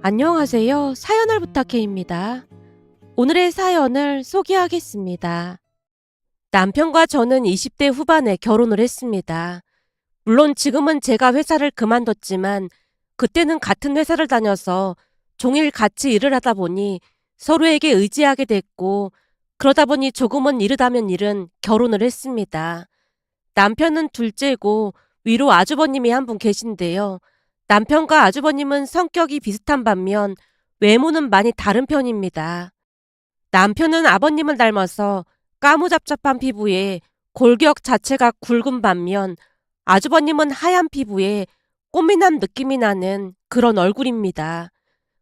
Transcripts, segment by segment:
안녕하세요. 사연을 부탁해입니다. 오늘의 사연을 소개하겠습니다. 남편과 저는 20대 후반에 결혼을 했습니다. 물론 지금은 제가 회사를 그만뒀지만 그때는 같은 회사를 다녀서 종일 같이 일을 하다 보니 서로에게 의지하게 됐고 그러다 보니 조금은 이르다면 일은 결혼을 했습니다. 남편은 둘째고 위로 아주버님이 한 분 계신데요. 남편과 아주버님은 성격이 비슷한 반면 외모는 많이 다른 편입니다. 남편은 아버님을 닮아서 까무잡잡한 피부에 골격 자체가 굵은 반면 아주버님은 하얀 피부에 꽃미남 느낌이 나는 그런 얼굴입니다.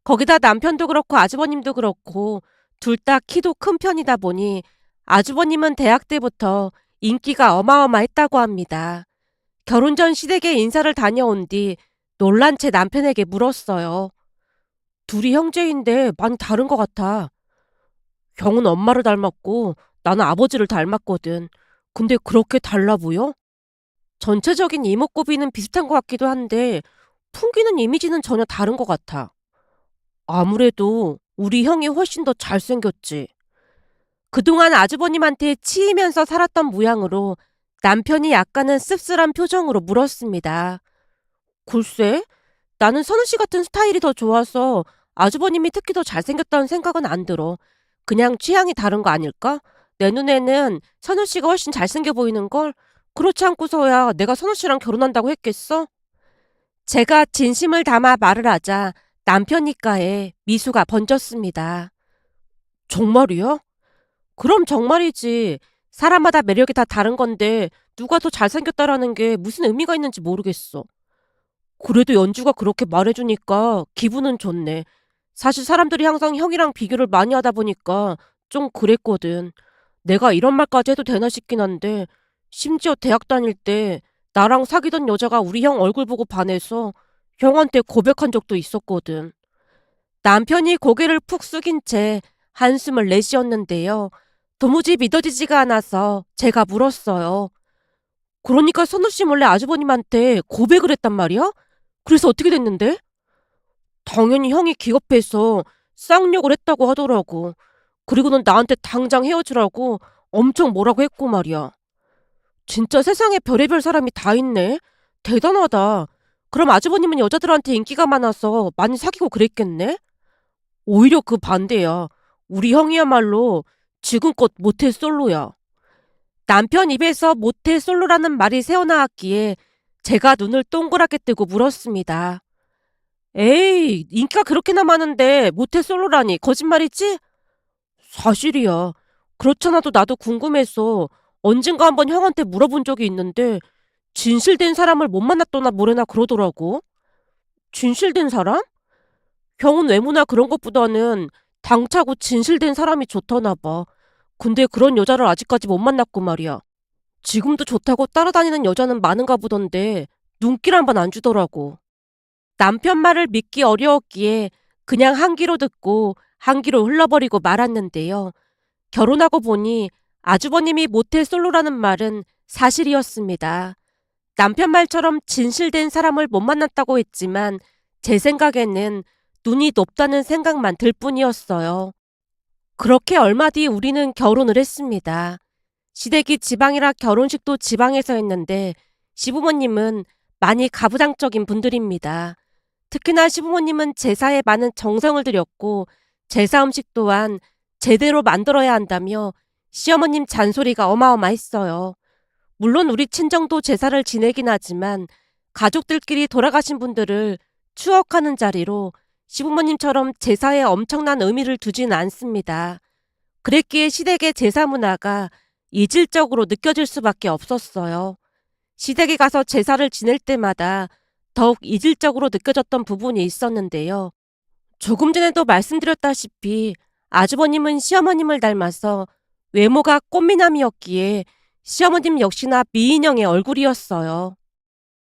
거기다 남편도 그렇고 아주버님도 그렇고 둘 다 키도 큰 편이다 보니 아주버님은 대학 때부터 인기가 어마어마했다고 합니다. 결혼 전 시댁에 인사를 다녀온 뒤 놀란 채 남편에게 물었어요. 둘이 형제인데 많이 다른 것 같아. 형은 엄마를 닮았고 나는 아버지를 닮았거든. 근데 그렇게 달라 보여? 전체적인 이목구비는 비슷한 것 같기도 한데 풍기는 이미지는 전혀 다른 것 같아. 아무래도 우리 형이 훨씬 더 잘생겼지. 그동안 아주버님한테 치이면서 살았던 모양으로 남편이 약간은 씁쓸한 표정으로 물었습니다. 글쎄, 나는 선우 씨 같은 스타일이 더 좋아서 아주버님이 특히 더 잘생겼다는 생각은 안 들어. 그냥 취향이 다른 거 아닐까? 내 눈에는 선우 씨가 훨씬 잘생겨 보이는걸? 그렇지 않고서야 내가 선우 씨랑 결혼한다고 했겠어? 제가 진심을 담아 말을 하자 남편 입가에 미소가 번졌습니다. 정말이야? 그럼 정말이지. 사람마다 매력이 다 다른 건데 누가 더 잘생겼다라는 게 무슨 의미가 있는지 모르겠어. 그래도 연주가 그렇게 말해주니까 기분은 좋네. 사실 사람들이 항상 형이랑 비교를 많이 하다 보니까 좀 그랬거든. 내가 이런 말까지 해도 되나 싶긴 한데 심지어 대학 다닐 때 나랑 사귀던 여자가 우리 형 얼굴 보고 반해서 형한테 고백한 적도 있었거든. 남편이 고개를 푹 숙인 채 한숨을 내쉬었는데요. 도무지 믿어지지가 않아서 제가 물었어요. 그러니까 선우 씨 몰래 아주버님한테 고백을 했단 말이야? 그래서 어떻게 됐는데? 당연히 형이 기겁해서 쌍욕을 했다고 하더라고. 그리고는 나한테 당장 헤어지라고 엄청 뭐라고 했고 말이야. 진짜 세상에 별의별 사람이 다 있네. 대단하다. 그럼 아주버님은 여자들한테 인기가 많아서 많이 사귀고 그랬겠네? 오히려 그 반대야. 우리 형이야말로 지금껏 모태 솔로야. 남편 입에서 모태 솔로라는 말이 새어나왔기에 제가 눈을 동그랗게 뜨고 물었습니다. 에이, 인기가 그렇게나 많은데 모태 솔로라니 거짓말이지? 사실이야. 그렇잖아도 나도 궁금해서 언젠가 한번 형한테 물어본 적이 있는데 진실된 사람을 못 만났더나 뭐래나 그러더라고. 진실된 사람? 형은 외모나 그런 것보다는 당차고 진실된 사람이 좋더나 봐. 근데 그런 여자를 아직까지 못 만났고 말이야. 지금도 좋다고 따라다니는 여자는 많은가 보던데 눈길 한 번 안 주더라고. 남편 말을 믿기 어려웠기에 그냥 한 귀로 듣고 한 귀로 흘러버리고 말았는데요. 결혼하고 보니 아주버님이 모태 솔로라는 말은 사실이었습니다. 남편 말처럼 진실된 사람을 못 만났다고 했지만 제 생각에는 눈이 높다는 생각만 들 뿐이었어요. 그렇게 얼마 뒤 우리는 결혼을 했습니다. 시댁이 지방이라 결혼식도 지방에서 했는데 시부모님은 많이 가부장적인 분들입니다. 특히나 시부모님은 제사에 많은 정성을 들였고 제사 음식 또한 제대로 만들어야 한다며 시어머님 잔소리가 어마어마했어요. 물론 우리 친정도 제사를 지내긴 하지만 가족들끼리 돌아가신 분들을 추억하는 자리로 시부모님처럼 제사에 엄청난 의미를 두지는 않습니다. 그랬기에 시댁의 제사 문화가 이질적으로 느껴질 수밖에 없었어요. 시댁에 가서 제사를 지낼 때마다 더욱 이질적으로 느껴졌던 부분이 있었는데요. 조금 전에도 말씀드렸다시피 아주버님은 시어머님을 닮아서 외모가 꽃미남이었기에 시어머님 역시나 미인형의 얼굴이었어요.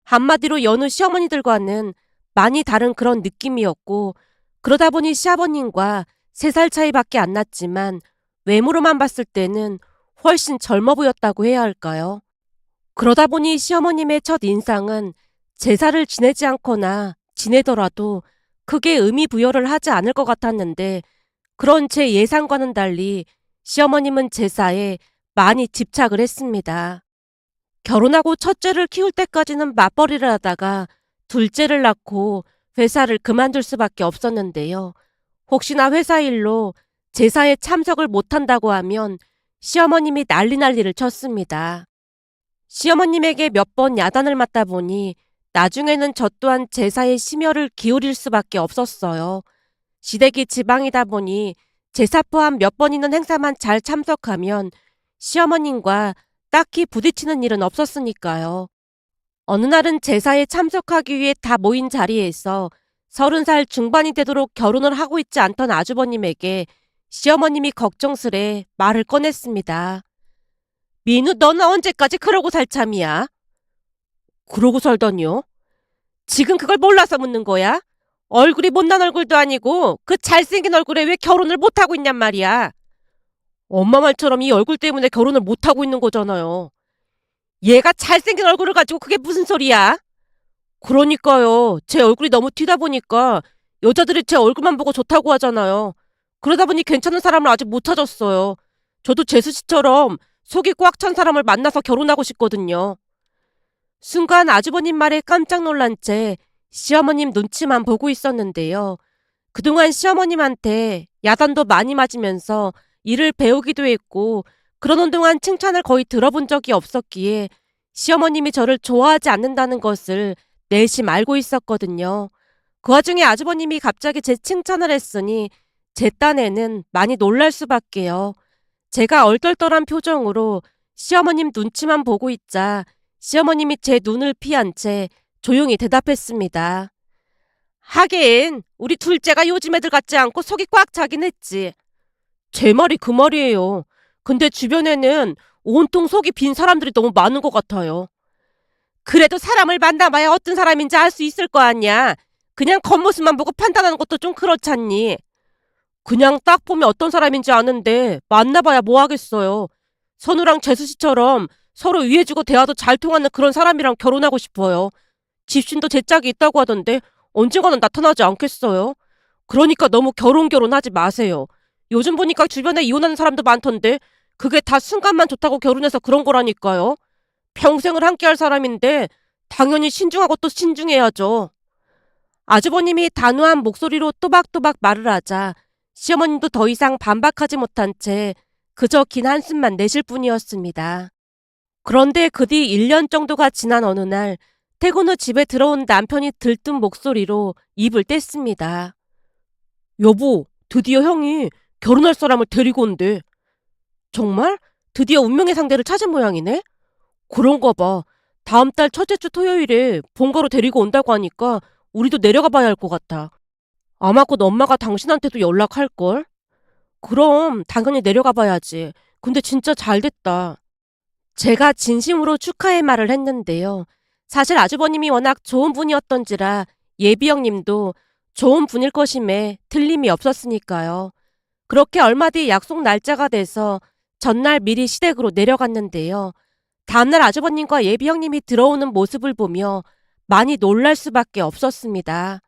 한마디로 여느 시어머니들과는 많이 다른 그런 느낌이었고 그러다 보니 시아버님과 3살 차이밖에 안 났지만 외모로만 봤을 때는 훨씬 젊어 보였다고 해야 할까요? 그러다 보니 시어머님의 첫 인상은 제사를 지내지 않거나 지내더라도 크게 의미 부여를 하지 않을 것 같았는데 그런 제 예상과는 달리 시어머님은 제사에 많이 집착을 했습니다. 결혼하고 첫째를 키울 때까지는 맞벌이를 하다가 둘째를 낳고 회사를 그만둘 수밖에 없었는데요. 혹시나 회사 일로 제사에 참석을 못한다고 하면 시어머님이 난리를 쳤습니다. 시어머님에게 몇 번 야단을 맞다 보니 나중에는 저 또한 제사에 심혈을 기울일 수밖에 없었어요. 시댁이 지방이다 보니 제사 포함 몇 번 있는 행사만 잘 참석하면 시어머님과 딱히 부딪히는 일은 없었으니까요. 어느 날은 제사에 참석하기 위해 다 모인 자리에서 30살 중반이 되도록 결혼을 하고 있지 않던 아주버님에게 시어머님이 걱정스레 말을 꺼냈습니다. 민우, 너는 언제까지 그러고 살 참이야? 그러고 살다니요? 지금 그걸 몰라서 묻는 거야? 얼굴이 못난 얼굴도 아니고 그 잘생긴 얼굴에 왜 결혼을 못하고 있냔 말이야. 엄마 말처럼 이 얼굴 때문에 결혼을 못하고 있는 거잖아요. 얘가 잘생긴 얼굴을 가지고 그게 무슨 소리야? 그러니까요. 제 얼굴이 너무 튀다 보니까 여자들이 제 얼굴만 보고 좋다고 하잖아요. 그러다 보니 괜찮은 사람을 아직 못 찾았어요. 저도 재수 씨처럼 속이 꽉 찬 사람을 만나서 결혼하고 싶거든요. 순간 아주버님 말에 깜짝 놀란 채 시어머님 눈치만 보고 있었는데요. 그동안 시어머님한테 야단도 많이 맞으면서 일을 배우기도 했고 그러는 동안 칭찬을 거의 들어본 적이 없었기에 시어머님이 저를 좋아하지 않는다는 것을 내심 알고 있었거든요. 그 와중에 아주버님이 갑자기 제 칭찬을 했으니 제 딴에는 많이 놀랄 수밖에요. 제가 얼떨떨한 표정으로 시어머님 눈치만 보고 있자 시어머님이 제 눈을 피한 채 조용히 대답했습니다. 하긴 우리 둘째가 요즘 애들 같지 않고 속이 꽉 차긴 했지. 제 말이 그 말이에요. 근데 주변에는 온통 속이 빈 사람들이 너무 많은 것 같아요. 그래도 사람을 만나봐야 어떤 사람인지 알 수 있을 거 아니야. 그냥 겉모습만 보고 판단하는 것도 좀 그렇잖니. 그냥 딱 보면 어떤 사람인지 아는데 만나봐야 뭐 하겠어요. 선우랑 재수 씨처럼 서로 위해주고 대화도 잘 통하는 그런 사람이랑 결혼하고 싶어요. 집신도 제 짝이 있다고 하던데 언젠가는 나타나지 않겠어요? 그러니까 너무 결혼하지 마세요. 요즘 보니까 주변에 이혼하는 사람도 많던데 그게 다 순간만 좋다고 결혼해서 그런 거라니까요. 평생을 함께할 사람인데 당연히 신중하고 또 신중해야죠. 아주버님이 단호한 목소리로 또박또박 말을 하자 시어머님도 더 이상 반박하지 못한 채 그저 긴 한숨만 내실 뿐이었습니다. 그런데 그 뒤 1년 정도가 지난 어느 날 퇴근 후 집에 들어온 남편이 들뜬 목소리로 입을 뗐습니다. 여보, 드디어 형이 결혼할 사람을 데리고 온대. 정말? 드디어 운명의 상대를 찾은 모양이네? 그런가 봐. 다음 달 첫째 주 토요일에 본가로 데리고 온다고 하니까 우리도 내려가 봐야 할 것 같아. 아마 곧 엄마가 당신한테도 연락할걸? 그럼 당연히 내려가 봐야지. 근데 진짜 잘 됐다. 제가 진심으로 축하의 말을 했는데요. 사실 아주버님이 워낙 좋은 분이었던지라 예비 형님도 좋은 분일 것임에 틀림이 없었으니까요. 그렇게 얼마 뒤 약속 날짜가 돼서 전날 미리 시댁으로 내려갔는데요. 다음날 아주버님과 예비 형님이 들어오는 모습을 보며 많이 놀랄 수밖에 없었습니다.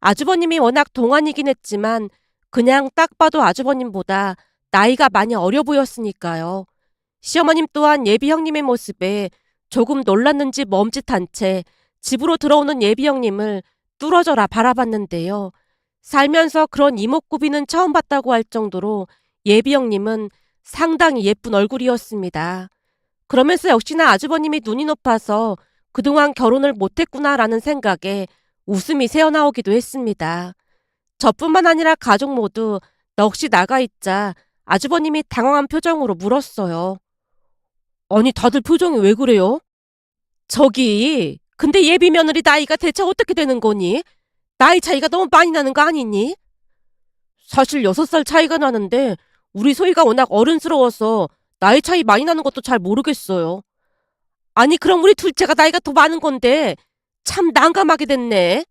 아주버님이 워낙 동안이긴 했지만 그냥 딱 봐도 아주버님보다 나이가 많이 어려 보였으니까요. 시어머님 또한 예비 형님의 모습에 조금 놀랐는지 멈칫한 채 집으로 들어오는 예비 형님을 뚫어져라 바라봤는데요. 살면서 그런 이목구비는 처음 봤다고 할 정도로 예비 형님은 상당히 예쁜 얼굴이었습니다. 그러면서 역시나 아주버님이 눈이 높아서 그동안 결혼을 못했구나라는 생각에 웃음이 새어나오기도 했습니다. 저뿐만 아니라 가족 모두 넋이 나가 있자 아주버님이 당황한 표정으로 물었어요. 아니, 다들 표정이 왜 그래요? 저기, 근데 예비 며느리 나이가 대체 어떻게 되는 거니? 나이 차이가 너무 많이 나는 거 아니니? 사실 6살 차이가 나는데 우리 소희가 워낙 어른스러워서 나이 차이 많이 나는 것도 잘 모르겠어요. 아니, 그럼 우리 둘째가 나이가 더 많은 건데 참 난감하게 됐네.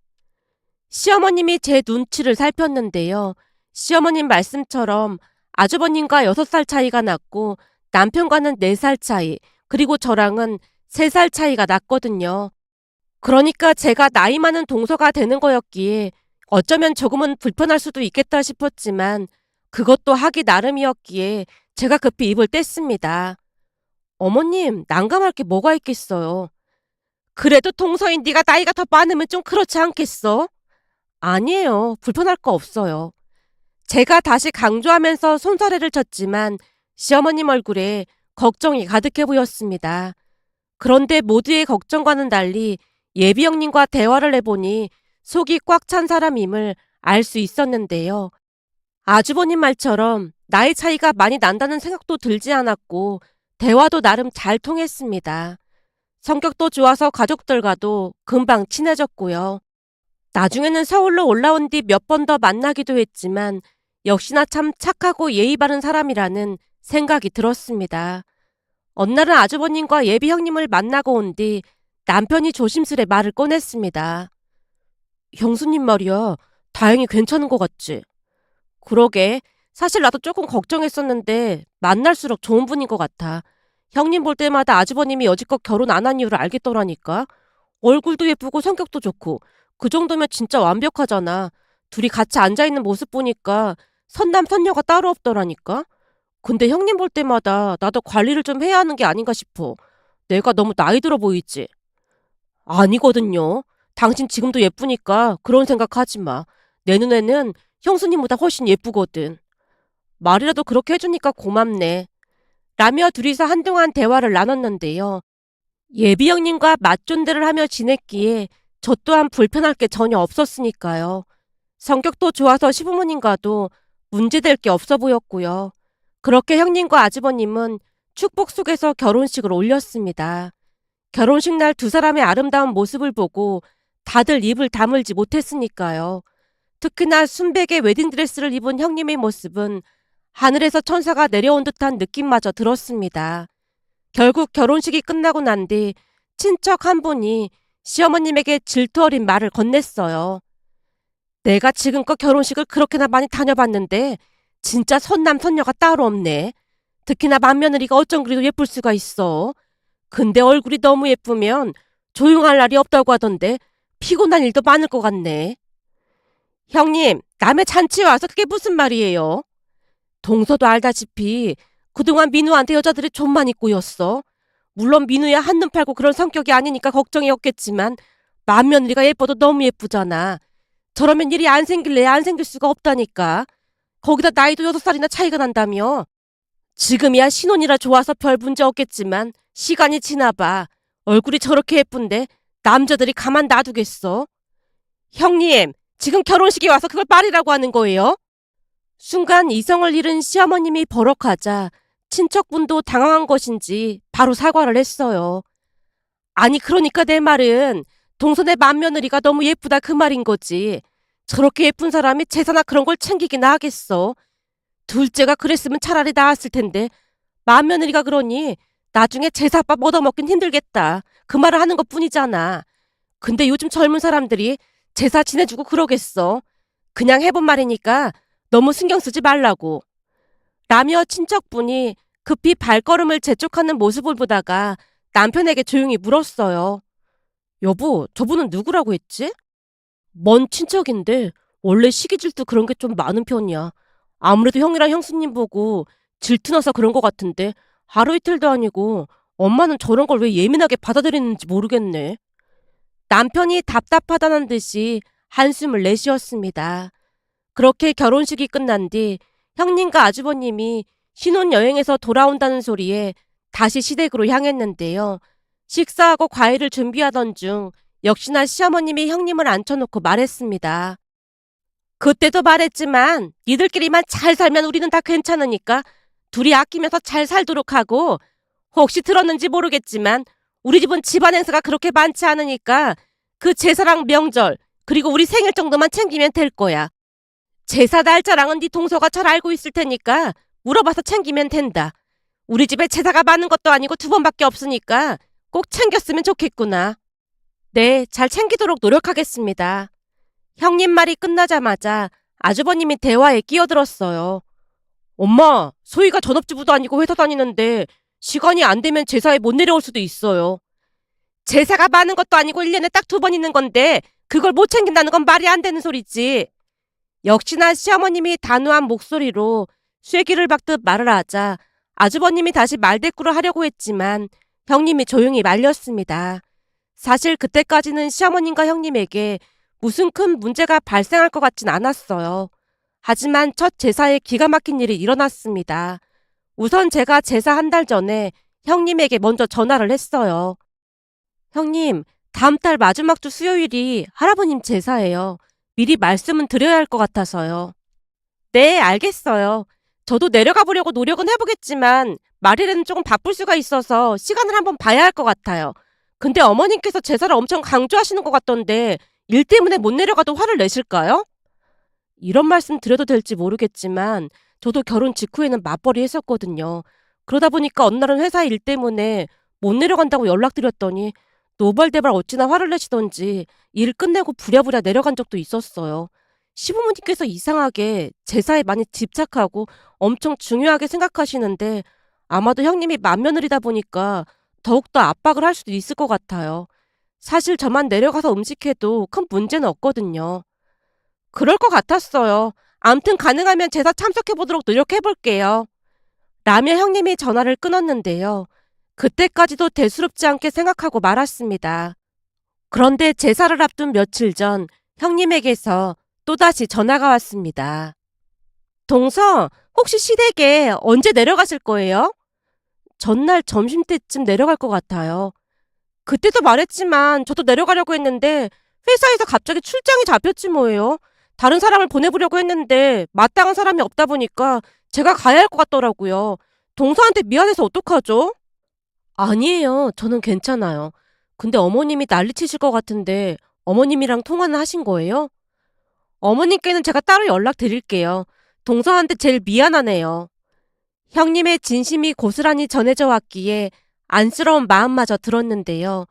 시어머님이 제 눈치를 살폈는데요. 시어머님 말씀처럼 아주버님과 6살 차이가 났고 남편과는 4살 차이, 그리고 저랑은 3살 차이가 났거든요. 그러니까 제가 나이 많은 동서가 되는 거였기에 어쩌면 조금은 불편할 수도 있겠다 싶었지만 그것도 하기 나름이었기에 제가 급히 입을 뗐습니다. 어머님, 난감할 게 뭐가 있겠어요. 그래도 동서인 네가 나이가 더 많으면 좀 그렇지 않겠어? 아니에요. 불편할 거 없어요. 제가 다시 강조하면서 손사래를 쳤지만 시어머님 얼굴에 걱정이 가득해 보였습니다. 그런데 모두의 걱정과는 달리 예비 형님과 대화를 해보니 속이 꽉 찬 사람임을 알 수 있었는데요. 아주버님 말처럼 나이 차이가 많이 난다는 생각도 들지 않았고 대화도 나름 잘 통했습니다. 성격도 좋아서 가족들과도 금방 친해졌고요. 나중에는 서울로 올라온 뒤 몇 번 더 만나기도 했지만 역시나 참 착하고 예의 바른 사람이라는 생각이 들었습니다. 어느 날은 아주버님과 예비 형님을 만나고 온 뒤 남편이 조심스레 말을 꺼냈습니다. 형수님 말이야, 다행히 괜찮은 것 같지? 그러게, 사실 나도 조금 걱정했었는데 만날수록 좋은 분인 것 같아. 형님 볼 때마다 아주버님이 여지껏 결혼 안 한 이유를 알겠더라니까. 얼굴도 예쁘고 성격도 좋고 그 정도면 진짜 완벽하잖아. 둘이 같이 앉아있는 모습 보니까 선남 선녀가 따로 없더라니까. 근데 형님 볼 때마다 나도 관리를 좀 해야 하는 게 아닌가 싶어. 내가 너무 나이 들어 보이지? 아니거든요. 당신 지금도 예쁘니까 그런 생각하지 마. 내 눈에는 형수님보다 훨씬 예쁘거든. 말이라도 그렇게 해주니까 고맙네. 라며 둘이서 한동안 대화를 나눴는데요. 예비 형님과 맞존대를 하며 지냈기에 저 또한 불편할 게 전혀 없었으니까요. 성격도 좋아서 시부모님과도 문제될 게 없어 보였고요. 그렇게 형님과 아주버님은 축복 속에서 결혼식을 올렸습니다. 결혼식 날 두 사람의 아름다운 모습을 보고 다들 입을 다물지 못했으니까요. 특히나 순백의 웨딩드레스를 입은 형님의 모습은 하늘에서 천사가 내려온 듯한 느낌마저 들었습니다. 결국 결혼식이 끝나고 난 뒤 친척 한 분이 시어머님에게 질투 어린 말을 건넸어요. 내가 지금껏 결혼식을 그렇게나 많이 다녀봤는데 진짜 선남 선녀가 따로 없네. 특히나 맏며느리가 어쩜 그리도 예쁠 수가 있어. 근데 얼굴이 너무 예쁘면 조용할 날이 없다고 하던데 피곤한 일도 많을 것 같네. 형님, 남의 잔치에 와서 그게 무슨 말이에요? 동서도 알다시피 그동안 민우한테 여자들이 좀 많이 꼬였어. 물론 민우야 한눈 팔고 그런 성격이 아니니까 걱정이 없겠지만 맏며느리가 예뻐도 너무 예쁘잖아. 저러면 일이 안 생길래 안 생길 수가 없다니까. 거기다 나이도 6살이나 차이가 난다며. 지금이야 신혼이라 좋아서 별 문제 없겠지만 시간이 지나봐. 얼굴이 저렇게 예쁜데 남자들이 가만 놔두겠어? 형님, 지금 결혼식에 와서 그걸 말이라고 하는 거예요? 순간 이성을 잃은 시어머님이 버럭하자 친척분도 당황한 것인지 바로 사과를 했어요. 아니 그러니까 내 말은 동선의 맏며느리가 너무 예쁘다 그 말인 거지. 저렇게 예쁜 사람이 제사나 그런 걸 챙기기나 하겠어. 둘째가 그랬으면 차라리 나았을 텐데 맏며느리가 그러니 나중에 제사밥 얻어먹긴 힘들겠다. 그 말을 하는 것뿐이잖아. 근데 요즘 젊은 사람들이 제사 지내주고 그러겠어. 그냥 해본 말이니까 너무 신경 쓰지 말라고. 라며 친척분이 급히 발걸음을 재촉하는 모습을 보다가 남편에게 조용히 물었어요. 여보, 저분은 누구라고 했지? 먼 친척인데 원래 시기 질투 그런 게 좀 많은 편이야. 아무래도 형이랑 형수님 보고 질투나서 그런 것 같은데 하루 이틀도 아니고 엄마는 저런 걸 왜 예민하게 받아들이는지 모르겠네. 남편이 답답하다는 듯이 한숨을 내쉬었습니다. 그렇게 결혼식이 끝난 뒤 형님과 아주버님이 신혼여행에서 돌아온다는 소리에 다시 시댁으로 향했는데요. 식사하고 과일을 준비하던 중 역시나 시어머님이 형님을 앉혀놓고 말했습니다. 그때도 말했지만 니들끼리만 잘 살면 우리는 다 괜찮으니까 둘이 아끼면서 잘 살도록 하고 혹시 들었는지 모르겠지만 우리 집은 집안 행사가 그렇게 많지 않으니까 그 제사랑 명절 그리고 우리 생일 정도만 챙기면 될 거야. 제사 날짜랑은 네 동서가 잘 알고 있을 테니까 물어봐서 챙기면 된다. 우리 집에 제사가 많은 것도 아니고 2번밖에 없으니까 꼭 챙겼으면 좋겠구나. 네, 잘 챙기도록 노력하겠습니다. 형님 말이 끝나자마자 아주버님이 대화에 끼어들었어요. 엄마, 소희가 전업주부도 아니고 회사 다니는데 시간이 안 되면 제사에 못 내려올 수도 있어요. 제사가 많은 것도 아니고 1년에 딱 2번 있는 건데 그걸 못 챙긴다는 건 말이 안 되는 소리지. 역시나 시어머님이 단호한 목소리로 쐐기를 박듯 말을 하자 아주버님이 다시 말대꾸를 하려고 했지만 형님이 조용히 말렸습니다. 사실 그때까지는 시어머님과 형님에게 무슨 큰 문제가 발생할 것 같진 않았어요. 하지만 첫 제사에 기가 막힌 일이 일어났습니다. 우선 제가 제사 한 달 전에 형님에게 먼저 전화를 했어요. 형님, 다음 달 마지막 주 수요일이 할아버님 제사예요. 미리 말씀은 드려야 할 것 같아서요. 네, 알겠어요. 저도 내려가 보려고 노력은 해보겠지만 말일에는 조금 바쁠 수가 있어서 시간을 한번 봐야 할 것 같아요. 근데 어머님께서 제사를 엄청 강조하시는 것 같던데 일 때문에 못 내려가도 화를 내실까요? 이런 말씀 드려도 될지 모르겠지만 저도 결혼 직후에는 맞벌이 했었거든요. 그러다 보니까 어느 날은 회사 일 때문에 못 내려간다고 연락드렸더니 노발대발 어찌나 화를 내시던지 일 끝내고 부랴부랴 내려간 적도 있었어요. 시부모님께서 이상하게 제사에 많이 집착하고 엄청 중요하게 생각하시는데 아마도 형님이 맏며느리다 보니까 더욱더 압박을 할 수도 있을 것 같아요. 사실 저만 내려가서 음식해도 큰 문제는 없거든요. 그럴 것 같았어요. 암튼 가능하면 제사 참석해보도록 노력해볼게요. 라며 형님이 전화를 끊었는데요. 그때까지도 대수롭지 않게 생각하고 말았습니다. 그런데 제사를 앞둔 며칠 전 형님에게서 또다시 전화가 왔습니다. 동서, 혹시 시댁에 언제 내려가실 거예요? 전날 점심때쯤 내려갈 것 같아요. 그때도 말했지만 저도 내려가려고 했는데 회사에서 갑자기 출장이 잡혔지 뭐예요. 다른 사람을 보내보려고 했는데 마땅한 사람이 없다 보니까 제가 가야 할 것 같더라고요. 동서한테 미안해서 어떡하죠? 아니에요. 저는 괜찮아요. 근데 어머님이 난리치실 것 같은데 어머님이랑 통화는 하신 거예요? 어머님께는 제가 따로 연락드릴게요. 동서한테 제일 미안하네요. 형님의 진심이 고스란히 전해져 왔기에 안쓰러운 마음마저 들었는데요.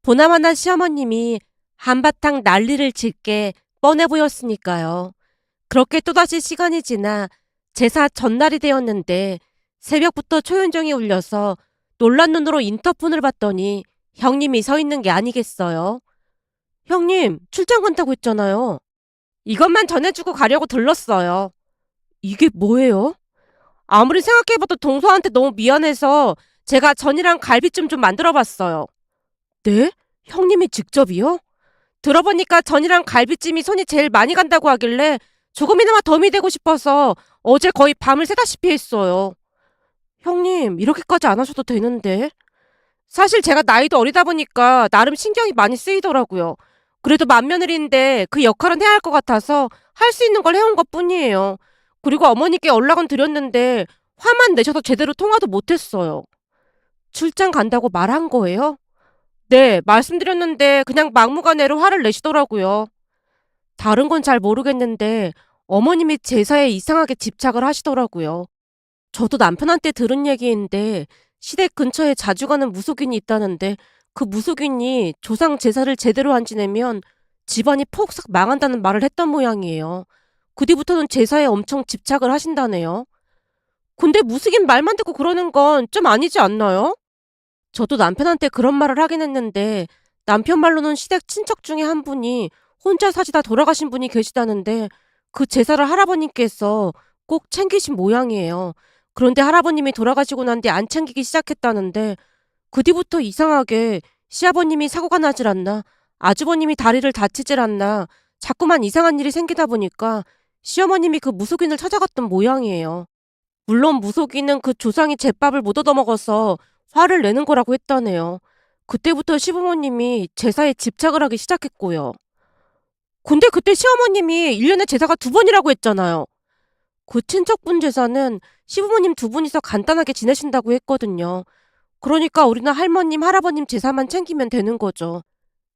보나마나 시어머님이 한바탕 난리를 칠 게 뻔해 보였으니까요. 그렇게 또다시 시간이 지나 제사 전날이 되었는데 새벽부터 초연정이 울려서 놀란 눈으로 인터폰을 봤더니 형님이 서 있는 게 아니겠어요. 형님, 출장 간다고 했잖아요. 이것만 전해주고 가려고 들렀어요. 이게 뭐예요? 아무리 생각해봐도 동서한테 너무 미안해서 제가 전이랑 갈비찜 좀 만들어봤어요. 네? 형님이 직접이요? 들어보니까 전이랑 갈비찜이 손이 제일 많이 간다고 하길래 조금이나마 덤이 되고 싶어서 어제 거의 밤을 새다시피 했어요. 형님, 이렇게까지 안 하셔도 되는데. 사실 제가 나이도 어리다 보니까 나름 신경이 많이 쓰이더라고요. 그래도 맏며느리인데 그 역할은 해야 할 것 같아서 할 수 있는 걸 해온 것 뿐이에요. 그리고 어머니께 연락은 드렸는데 화만 내셔서 제대로 통화도 못했어요. 출장 간다고 말한 거예요? 네, 말씀드렸는데 그냥 막무가내로 화를 내시더라고요. 다른 건 잘 모르겠는데 어머님이 제사에 이상하게 집착을 하시더라고요. 저도 남편한테 들은 얘기인데 시댁 근처에 자주 가는 무속인이 있다는데 그 무속인이 조상 제사를 제대로 안 지내면 집안이 폭삭 망한다는 말을 했던 모양이에요. 그 뒤부터는 제사에 엄청 집착을 하신다네요. 근데 무속인 말만 듣고 그러는 건 좀 아니지 않나요? 저도 남편한테 그런 말을 하긴 했는데 남편 말로는 시댁 친척 중에 한 분이 혼자 사시다 돌아가신 분이 계시다는데 그 제사를 할아버님께서 꼭 챙기신 모양이에요. 그런데 할아버님이 돌아가시고 난 뒤 안 챙기기 시작했다는데 그 뒤부터 이상하게 시아버님이 사고가 나질 않나 아주버님이 다리를 다치질 않나 자꾸만 이상한 일이 생기다 보니까 시어머님이 그 무속인을 찾아갔던 모양이에요. 물론 무속인은 그 조상이 제밥을 못 얻어먹어서 화를 내는 거라고 했다네요. 그때부터 시부모님이 제사에 집착을 하기 시작했고요. 근데 그때 시어머님이 1년에 제사가 2번이라고 했잖아요. 그 친척분 제사는 시부모님 2분이서 간단하게 지내신다고 했거든요. 그러니까 우리는 할머님, 할아버님 제사만 챙기면 되는 거죠.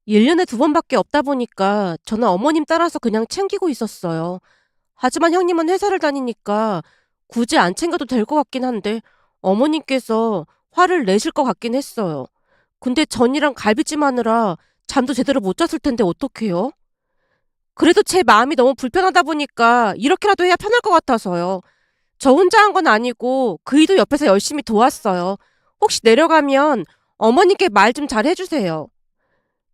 1년에 2번밖에 없다 보니까 저는 어머님 따라서 그냥 챙기고 있었어요. 하지만 형님은 회사를 다니니까 굳이 안 챙겨도 될 것 같긴 한데 어머님께서 화를 내실 것 같긴 했어요. 근데 전이랑 갈비찜 하느라 잠도 제대로 못 잤을 텐데 어떡해요? 그래도 제 마음이 너무 불편하다 보니까 이렇게라도 해야 편할 것 같아서요. 저 혼자 한 건 아니고 그이도 옆에서 열심히 도왔어요. 혹시 내려가면 어머님께 말 좀 잘 해주세요.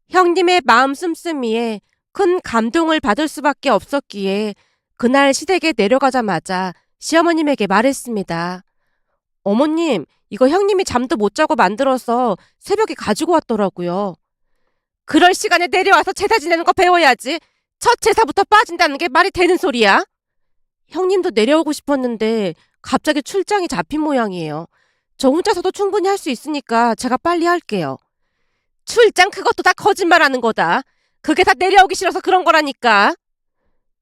형님의 마음 씀씀이에 큰 감동을 받을 수밖에 없었기에 그날 시댁에 내려가자마자 시어머님에게 말했습니다. 어머님, 이거 형님이 잠도 못 자고 만들어서 새벽에 가지고 왔더라고요. 그럴 시간에 내려와서 제사 지내는 거 배워야지. 첫 제사부터 빠진다는 게 말이 되는 소리야? 형님도 내려오고 싶었는데 갑자기 출장이 잡힌 모양이에요. 저 혼자서도 충분히 할 수 있으니까 제가 빨리 할게요. 출장 그것도 다 거짓말하는 거다. 그게 다 내려오기 싫어서 그런 거라니까.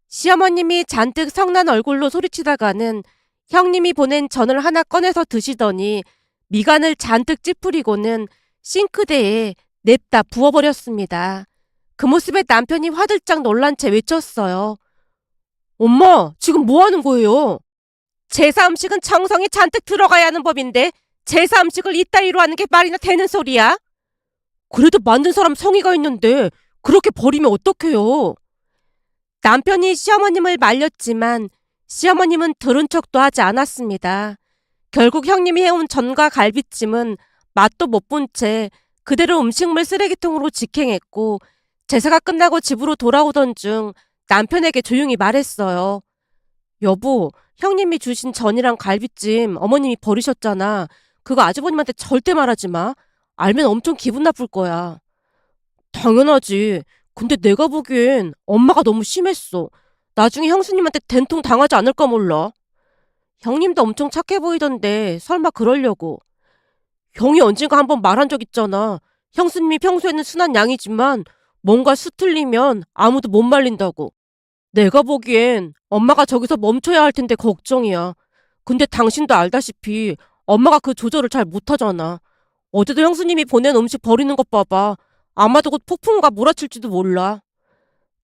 시어머님이 잔뜩 성난 얼굴로 소리치다가는 형님이 보낸 전을 하나 꺼내서 드시더니 미간을 잔뜩 찌푸리고는 싱크대에 냅다 부어버렸습니다. 그 모습에 남편이 화들짝 놀란 채 외쳤어요. 엄마, 지금 뭐 하는 거예요? 제사 음식은 정성이 잔뜩 들어가야 하는 법인데 제사 음식을 이따위로 하는 게 말이나 되는 소리야? 그래도 만든 사람 성의가 있는데 그렇게 버리면 어떡해요? 남편이 시어머님을 말렸지만 시어머님은 들은 척도 하지 않았습니다. 결국 형님이 해온 전과 갈비찜은 맛도 못 본 채 그대로 음식물 쓰레기통으로 직행했고 제사가 끝나고 집으로 돌아오던 중 남편에게 조용히 말했어요. 여보, 형님이 주신 전이랑 갈비찜 어머님이 버리셨잖아. 그거 아주버님한테 절대 말하지 마. 알면 엄청 기분 나쁠 거야. 당연하지. 근데 내가 보기엔 엄마가 너무 심했어. 나중에 형수님한테 된통 당하지 않을까 몰라. 형님도 엄청 착해 보이던데 설마 그러려고. 형이 언젠가 한번 말한 적 있잖아. 형수님이 평소에는 순한 양이지만 뭔가 수틀리면 아무도 못 말린다고. 내가 보기엔 엄마가 저기서 멈춰야 할 텐데 걱정이야. 근데 당신도 알다시피 엄마가 그 조절을 잘 못하잖아. 어제도 형수님이 보낸 음식 버리는 것 봐봐. 아마도 곧 폭풍우가 몰아칠지도 몰라.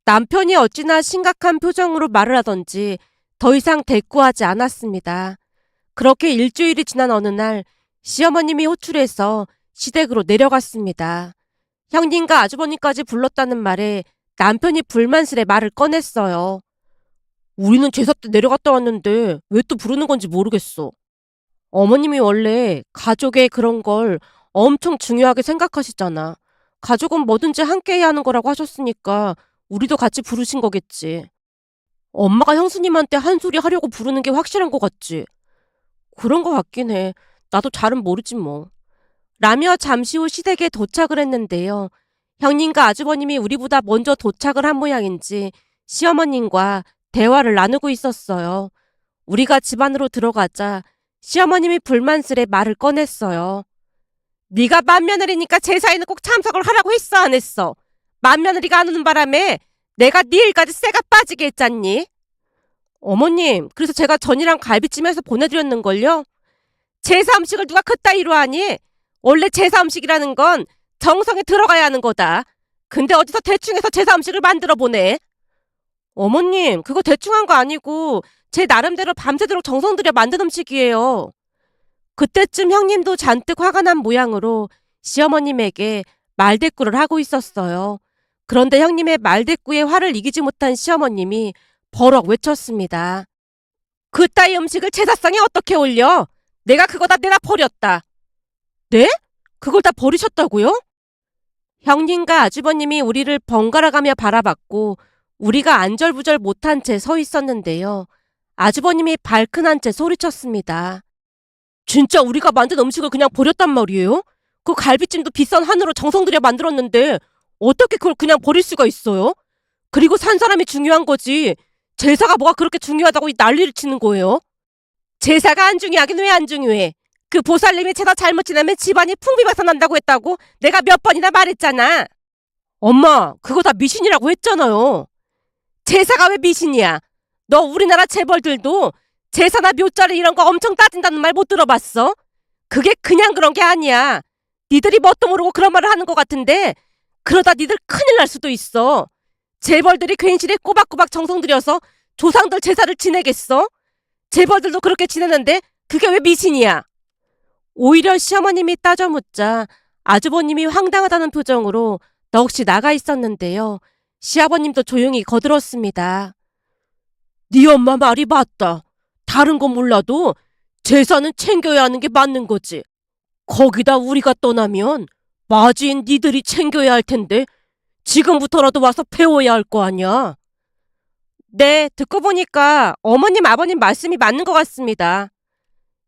남편이 어찌나 심각한 표정으로 말을 하던지 더 이상 대꾸하지 않았습니다. 그렇게 일주일이 지난 어느 날 시어머님이 호출해서 시댁으로 내려갔습니다. 형님과 아주버님까지 불렀다는 말에 남편이 불만스레 말을 꺼냈어요. 우리는 제사 때 내려갔다 왔는데 왜 또 부르는 건지 모르겠어. 어머님이 원래 가족의 그런 걸 엄청 중요하게 생각하시잖아. 가족은 뭐든지 함께 해야 하는 거라고 하셨으니까 우리도 같이 부르신 거겠지. 엄마가 형수님한테 한 소리 하려고 부르는 게 확실한 것 같지? 그런 것 같긴 해. 나도 잘은 모르지 뭐. 라며 잠시 후 시댁에 도착을 했는데요. 형님과 아주버님이 우리보다 먼저 도착을 한 모양인지 시어머님과 대화를 나누고 있었어요. 우리가 집 안으로 들어가자 시어머님이 불만스레 말을 꺼냈어요. 네가 맏며느리니까 제사에는 꼭 참석을 하라고 했어 안 했어? 맏며느리가 안 오는 바람에 내가 네 일까지 쇠가 빠지게 했잖니? 어머님, 그래서 제가 전이랑 갈비찜 해서 보내드렸는걸요? 제사 음식을 누가 그따위로 하니? 원래 제사 음식이라는 건 정성이 들어가야 하는 거다. 근데 어디서 대충 해서 제사 음식을 만들어 보내? 어머님, 그거 대충 한 거 아니고 제 나름대로 밤새도록 정성 들여 만든 음식이에요. 그때쯤 형님도 잔뜩 화가 난 모양으로 시어머님에게 말대꾸를 하고 있었어요. 그런데 형님의 말대꾸에 화를 이기지 못한 시어머님이 버럭 외쳤습니다. 그따위 음식을 제사상에 어떻게 올려? 내가 그거 다 내다 버렸다. 네? 그걸 다 버리셨다고요? 형님과 아주버님이 우리를 번갈아가며 바라봤고 우리가 안절부절 못한 채 서 있었는데요. 아주버님이 발큰한 채 소리쳤습니다. 진짜 우리가 만든 음식을 그냥 버렸단 말이에요? 그 갈비찜도 비싼 한우로 정성 들여 만들었는데 어떻게 그걸 그냥 버릴 수가 있어요? 그리고 산 사람이 중요한 거지. 제사가 뭐가 그렇게 중요하다고 이 난리를 치는 거예요? 제사가 안 중요하긴 왜 안 중요해? 그 보살님이 제사 잘못 지내면 집안이 풍비박산난다고 했다고 내가 몇 번이나 말했잖아. 엄마, 그거 다 미신이라고 했잖아요. 제사가 왜 미신이야? 너 우리나라 재벌들도 제사나 묘자리 이런 거 엄청 따진다는 말 못 들어봤어? 그게 그냥 그런 게 아니야. 니들이 뭣도 모르고 그런 말을 하는 것 같은데 그러다 니들 큰일 날 수도 있어. 재벌들이 괜시리 꼬박꼬박 정성 들여서 조상들 제사를 지내겠어? 재벌들도 그렇게 지내는데 그게 왜 미신이야? 오히려 시어머님이 따져 묻자 아주버님이 황당하다는 표정으로 넋이 나가 있었는데요. 시아버님도 조용히 거들었습니다. 네 엄마 말이 맞다. 다른 건 몰라도 제사는 챙겨야 하는 게 맞는 거지. 거기다 우리가 떠나면 맞이인 니들이 챙겨야 할 텐데 지금부터라도 와서 배워야 할 거 아니야. 네, 듣고 보니까 어머님, 아버님 말씀이 맞는 것 같습니다.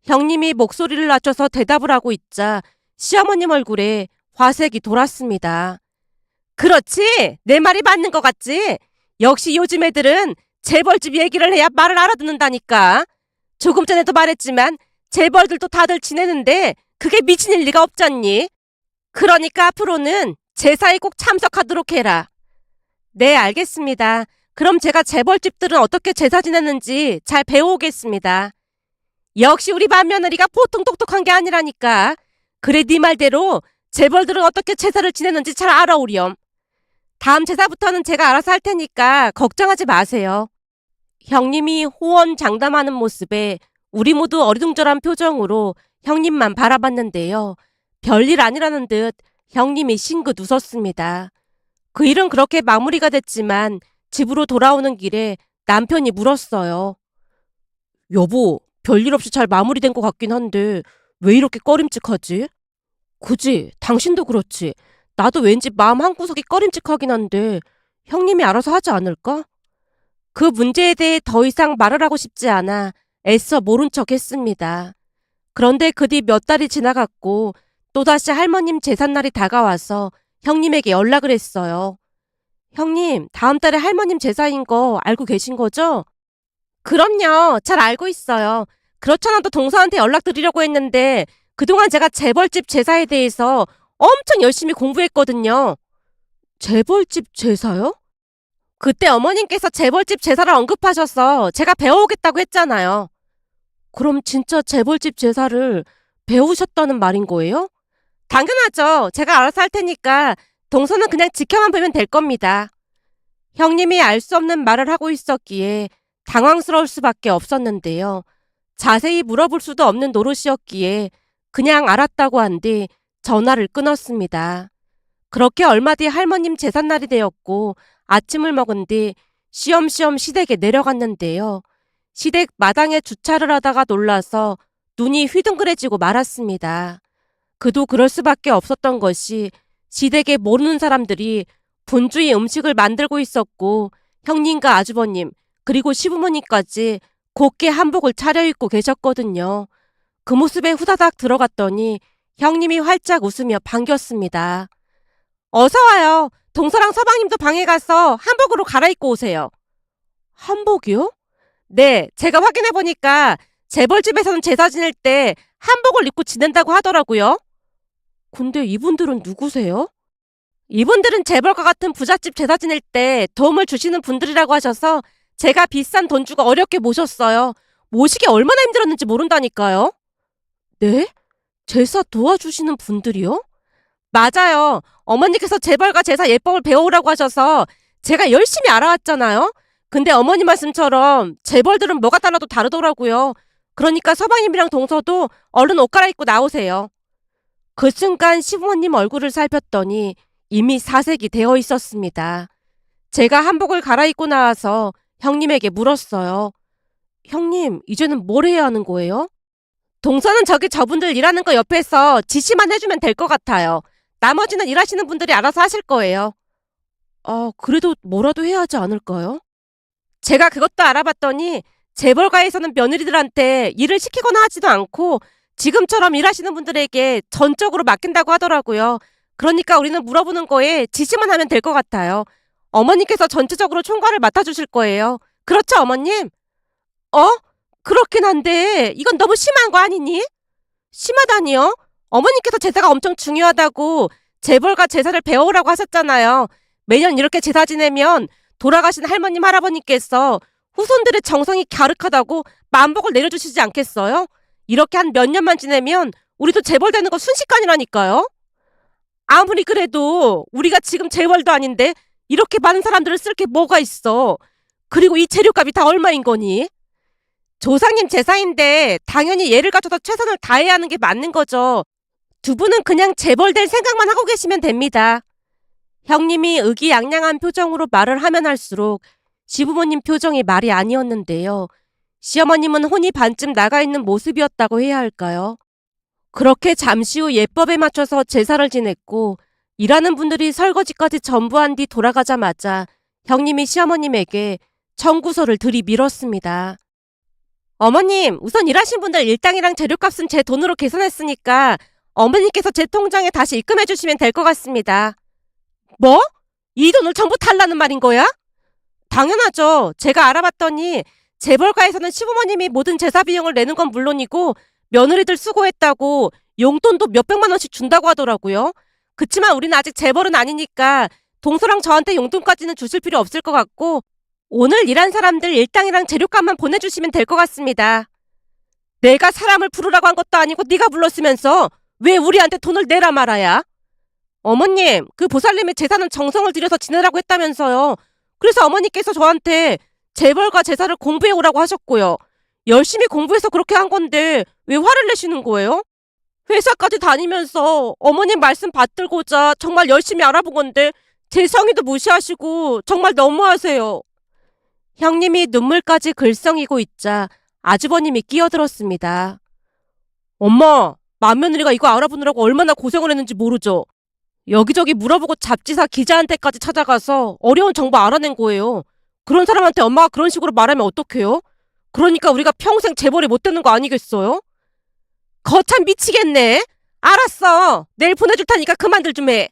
형님이 목소리를 낮춰서 대답을 하고 있자 시어머님 얼굴에 화색이 돌았습니다. 그렇지? 내 말이 맞는 것 같지? 역시 요즘 애들은 재벌집 얘기를 해야 말을 알아듣는다니까. 조금 전에도 말했지만 재벌들도 다들 지내는데 그게 미친일 리가 없잖니? 그러니까 앞으로는 제사에 꼭 참석하도록 해라. 네, 알겠습니다. 그럼 제가 재벌집들은 어떻게 제사 지내는지 잘 배워오겠습니다. 역시 우리 맏며느리가 보통 똑똑한 게 아니라니까. 그래, 네 말대로 재벌들은 어떻게 제사를 지내는지 잘 알아오렴. 다음 제사부터는 제가 알아서 할 테니까 걱정하지 마세요. 형님이 호언장담하는 모습에 우리 모두 어리둥절한 표정으로 형님만 바라봤는데요. 별일 아니라는 듯 형님이 싱긋 웃었습니다. 그 일은 그렇게 마무리가 됐지만 집으로 돌아오는 길에 남편이 물었어요. 여보, 별일 없이 잘 마무리된 것 같긴 한데 왜 이렇게 꺼림칙하지? 그지? 당신도 그렇지. 나도 왠지 마음 한구석이 꺼림칙하긴 한데 형님이 알아서 하지 않을까? 그 문제에 대해 더 이상 말을 하고 싶지 않아 애써 모른 척 했습니다. 그런데 그 뒤 몇 달이 지나갔고 또다시 할머님 제삿날이 다가와서 형님에게 연락을 했어요. 형님, 다음 달에 할머님 제사인 거 알고 계신 거죠? 그럼요. 잘 알고 있어요. 그렇잖아도 동서한테 연락드리려고 했는데 그동안 제가 재벌집 제사에 대해서 엄청 열심히 공부했거든요. 재벌집 제사요? 그때 어머님께서 재벌집 제사를 언급하셔서 제가 배워오겠다고 했잖아요. 그럼 진짜 재벌집 제사를 배우셨다는 말인 거예요? 당연하죠. 제가 알아서 할 테니까 동서는 그냥 지켜만 보면 될 겁니다. 형님이 알 수 없는 말을 하고 있었기에 당황스러울 수밖에 없었는데요. 자세히 물어볼 수도 없는 노릇이었기에 그냥 알았다고 한 뒤 전화를 끊었습니다. 그렇게 얼마 뒤 할머님 제삿날이 되었고 아침을 먹은 뒤 쉬엄쉬엄 시댁에 내려갔는데요. 시댁 마당에 주차를 하다가 놀라서 눈이 휘둥그레지고 말았습니다. 그도 그럴 수밖에 없었던 것이 시댁에 모르는 사람들이 분주히 음식을 만들고 있었고 형님과 아주버님 그리고 시부모님까지 곱게 한복을 차려입고 계셨거든요. 그 모습에 후다닥 들어갔더니 형님이 활짝 웃으며 반겼습니다. 어서 와요. 동서랑 서방님도 방에 가서 한복으로 갈아입고 오세요. 한복이요? 네, 제가 확인해보니까 재벌집에서는 제사 지낼 때 한복을 입고 지낸다고 하더라고요. 근데 이분들은 누구세요? 이분들은 재벌과 같은 부잣집 제사 지낼 때 도움을 주시는 분들이라고 하셔서 제가 비싼 돈 주고 어렵게 모셨어요. 모시기 얼마나 힘들었는지 모른다니까요. 네? 제사 도와주시는 분들이요? 맞아요. 어머니께서 재벌과 제사 예법을 배워오라고 하셔서 제가 열심히 알아왔잖아요. 근데 어머니 말씀처럼 재벌들은 뭐가 달라도 다르더라고요. 그러니까 서방님이랑 동서도 얼른 옷 갈아입고 나오세요. 그 순간 시부모님 얼굴을 살폈더니 이미 사색이 되어 있었습니다. 제가 한복을 갈아입고 나와서 형님에게 물었어요. 형님, 이제는 뭘 해야 하는 거예요? 동서는 저기 저분들 일하는 거 옆에서 지시만 해주면 될 것 같아요. 나머지는 일하시는 분들이 알아서 하실 거예요. 아, 그래도 뭐라도 해야 하지 않을까요? 제가 그것도 알아봤더니 재벌가에서는 며느리들한테 일을 시키거나 하지도 않고 지금처럼 일하시는 분들에게 전적으로 맡긴다고 하더라고요. 그러니까 우리는 물어보는 거에 지시만 하면 될 것 같아요. 어머님께서 전체적으로 총괄을 맡아주실 거예요. 그렇죠, 어머님? 어? 그렇긴 한데 이건 너무 심한 거 아니니? 심하다니요? 어머님께서 제사가 엄청 중요하다고 재벌가 제사를 배워오라고 하셨잖아요. 매년 이렇게 제사 지내면 돌아가신 할머님 할아버님께서 후손들의 정성이 갸륵하다고 만복을 내려주시지 않겠어요? 이렇게 한 몇 년만 지내면 우리도 재벌 되는 거 순식간이라니까요. 아무리 그래도 우리가 지금 재벌도 아닌데 이렇게 많은 사람들을 쓸 게 뭐가 있어. 그리고 이 재료값이 다 얼마인 거니? 조상님 제사인데 당연히 예를 갖춰서 최선을 다해야 하는 게 맞는 거죠. 두 분은 그냥 재벌될 생각만 하고 계시면 됩니다. 형님이 의기양양한 표정으로 말을 하면 할수록 시부모님 표정이 말이 아니었는데요. 시어머님은 혼이 반쯤 나가 있는 모습이었다고 해야 할까요? 그렇게 잠시 후 예법에 맞춰서 제사를 지냈고 일하는 분들이 설거지까지 전부 한 뒤 돌아가자마자 형님이 시어머님에게 청구서를 들이밀었습니다. 어머님, 우선 일하신 분들 일당이랑 재료값은 제 돈으로 계산했으니까 어머님께서 제 통장에 다시 입금해 주시면 될 것 같습니다. 뭐? 이 돈을 전부 달라는 말인 거야? 당연하죠. 제가 알아봤더니 재벌가에서는 시부모님이 모든 제사 비용을 내는 건 물론이고 며느리들 수고했다고 용돈도 몇백만 원씩 준다고 하더라고요. 그치만 우리는 아직 재벌은 아니니까 동서랑 저한테 용돈까지는 주실 필요 없을 것 같고 오늘 일한 사람들 일당이랑 재료값만 보내주시면 될 것 같습니다. 내가 사람을 부르라고 한 것도 아니고 네가 불렀으면서 왜 우리한테 돈을 내라 말아야? 어머님, 그 보살님의 제사는 정성을 들여서 지내라고 했다면서요. 그래서 어머니께서 저한테 재벌과 제사를 공부해 오라고 하셨고요. 열심히 공부해서 그렇게 한 건데 왜 화를 내시는 거예요? 회사까지 다니면서 어머님 말씀 받들고자 정말 열심히 알아본 건데 제 성의도 무시하시고 정말 너무하세요. 형님이 눈물까지 글썽이고 있자 아주버님이 끼어들었습니다. 엄마, 맏며느리가 이거 알아보느라고 얼마나 고생을 했는지 모르죠? 여기저기 물어보고 잡지사 기자한테까지 찾아가서 어려운 정보 알아낸 거예요. 그런 사람한테 엄마가 그런 식으로 말하면 어떡해요? 그러니까 우리가 평생 재벌이 못 되는 거 아니겠어요? 거참 미치겠네. 알았어. 내일 보내줄 테니까 그만들 좀 해.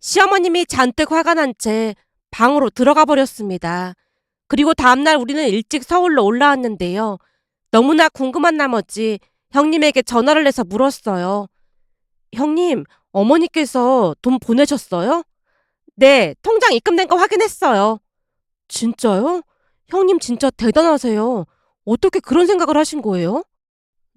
시어머님이 잔뜩 화가 난 채 방으로 들어가 버렸습니다. 그리고 다음날 우리는 일찍 서울로 올라왔는데요. 너무나 궁금한 나머지 형님에게 전화를 해서 물었어요. 형님, 어머니께서 돈 보내셨어요? 네, 통장 입금된 거 확인했어요. 진짜요? 형님 진짜 대단하세요. 어떻게 그런 생각을 하신 거예요?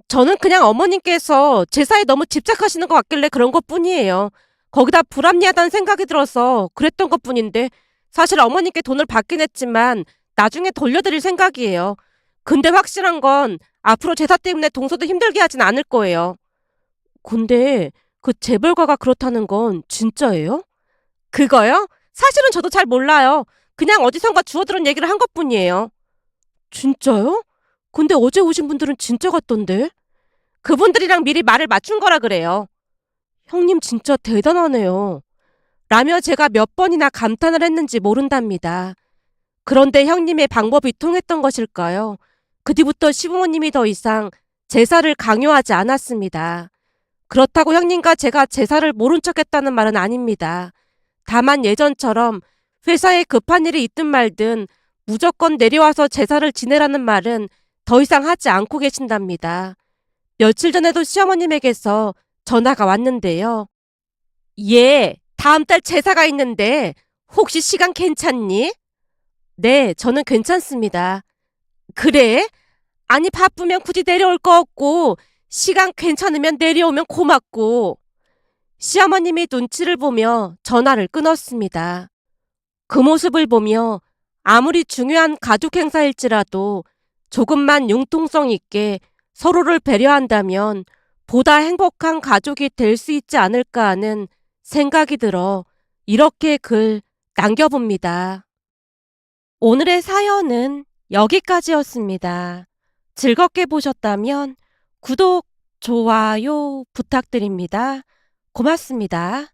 저는 그냥 어머님께서 제사에 너무 집착하시는 것 같길래 그런 것 뿐이에요. 거기다 불합리하다는 생각이 들어서 그랬던 것 뿐인데 사실 어머님께 돈을 받긴 했지만 나중에 돌려드릴 생각이에요. 근데 확실한 건 앞으로 제사 때문에 동서도 힘들게 하진 않을 거예요. 근데 그 재벌가가 그렇다는 건 진짜예요? 그거요? 사실은 저도 잘 몰라요. 그냥 어디선가 주워들은 얘기를 한 것뿐이에요. 진짜요? 근데 어제 오신 분들은 진짜 같던데? 그분들이랑 미리 말을 맞춘 거라 그래요. 형님 진짜 대단하네요. 라며 제가 몇 번이나 감탄을 했는지 모른답니다. 그런데 형님의 방법이 통했던 것일까요? 그 뒤부터 시부모님이 더 이상 제사를 강요하지 않았습니다. 그렇다고 형님과 제가 제사를 모른 척했다는 말은 아닙니다. 다만 예전처럼 회사에 급한 일이 있든 말든 무조건 내려와서 제사를 지내라는 말은 더 이상 하지 않고 계신답니다. 며칠 전에도 시어머님에게서 전화가 왔는데요. 예, 다음 달 제사가 있는데 혹시 시간 괜찮니? 네, 저는 괜찮습니다. 그래? 아니 바쁘면 굳이 내려올 거 없고 시간 괜찮으면 내려오면 고맙고. 시어머님이 눈치를 보며 전화를 끊었습니다. 그 모습을 보며 아무리 중요한 가족 행사일지라도 조금만 융통성 있게 서로를 배려한다면 보다 행복한 가족이 될 수 있지 않을까 하는 생각이 들어 이렇게 글 남겨봅니다. 오늘의 사연은 여기까지였습니다. 즐겁게 보셨다면 구독, 좋아요 부탁드립니다. 고맙습니다.